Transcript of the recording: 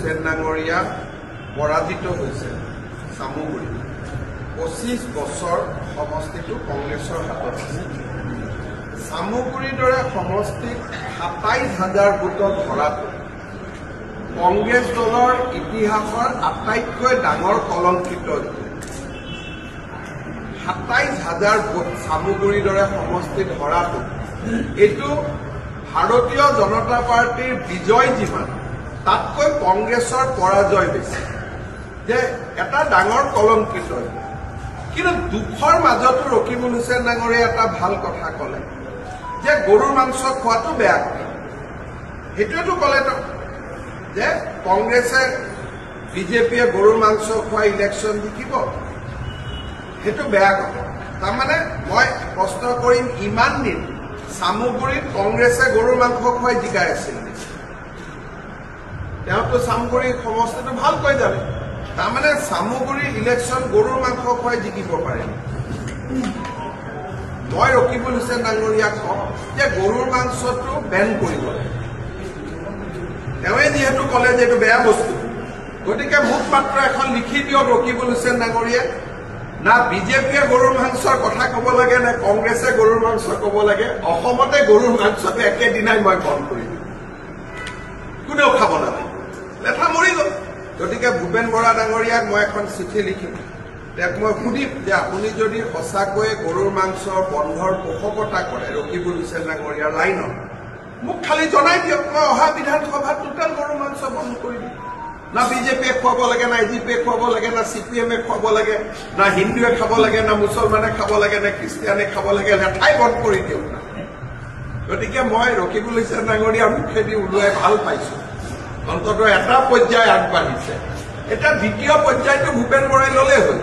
হুছেইন ডাঙৰীয়া পৰাজিত হৈছে চামুগুৰি 25 বছৰ সমষ্টিটো কংগ্ৰেছৰ হাতত আছে চামুগুৰিৰ দৰে সমষ্টিত ২৭,০০০ ভোটত ধৰাটো কংগ্ৰেছ দলৰ ইতিহাসৰ আটাইতকৈ ডাঙৰ কলংকিত ২৭,০০০ ভোট চামুগুৰিৰ দৰে সমষ্টিত ধৰাটো এইটো ভাৰতীয় জনতা পাৰ্টিৰ বিজয় যিমান তাতকৈ কংগ্ৰেছৰ পৰাজয় বেছি যে এটা ডাঙৰ কলংকিত কিন্তু দুখৰ মাজতো ৰকিবুল হুছেইন ডাঙৰীয়াই এটা ভাল কথা ক'লে যে গৰুৰ মাংস খোৱাটো বেয়া কথা সেইটোৱেতো ক'লে যে কংগ্ৰেছে বিজেপিয়ে গৰুৰ মাংস খোৱা ইলেকশ্যন জিকিব সেইটো বেয়া কথা তাৰমানে মই প্ৰশ্ন কৰিম ইমান দিন চামুগুৰিত কংগ্ৰেছে গৰুৰ মাংস খুৱাই জিকাই আছিল তেওঁতো চামুগুৰি সমষ্টিটো ভালকৈ জানে তাৰমানে চামুগুৰি ইলেকশ্যন গৰুৰ মাংস খুৱাই জিকিব পাৰে মই ৰকিবুল হুছেইন ডাঙৰীয়াক কওঁ যে গৰুৰ মাংসটো বেন কৰিব লাগে তেওঁৱে যিহেতু ক'লে যে এইটো বেয়া বস্তু গতিকে মোক মাত্ৰ এখন লিখি দিয়ক ৰকিবুল হুছেইন ডাঙৰীয়াই না বিজেপিয়ে গৰুৰ মাংসৰ কথা ক'ব লাগে নে কংগ্ৰেছে গৰুৰ মাংস ক'ব লাগে অসমতে গৰুৰ মাংসটো একেদিনাই মই বন্ধ কৰি দিম কোনেও খাব নালাগে লেঠা মৰি গ'ল গতিকে ভূপেন বৰা ডাঙৰীয়াক মই এখন চিঠি লিখিম তেওঁক মই সুধিম যে আপুনি যদি সঁচাকৈয়ে গৰুৰ মাংসৰ বন্ধৰ পোষকতা কৰে ৰকিবুল হুছেইন ডাঙৰীয়াৰ লাইনত মোক খালি জনাই দিয়ক মই অহা বিধানসভাত টোটেল গৰুৰ মাংস বন্ধ কৰি দিম না বিজেপিয়ে খুৱাব লাগে না এজিপিয়ে খুৱাব লাগে না চিপিএমে খুৱাব লাগে না হিন্দুৱে খাব লাগে না মুছলমানে খাব লাগে না খ্ৰীষ্টিয়ানে খাব লাগে লেঠাই বন্ধ কৰি দিয়ক না গতিকে মই ৰকিবুল হুছেইন ডাঙৰীয়াৰ মুখেদি ওলোৱাই ভাল পাইছো অন্ততঃ এটা পৰ্যায় আগবাঢ়িছে এটা দ্বিতীয় পৰ্যায়টো ভূপেন বৰাই ল'লে হ'ল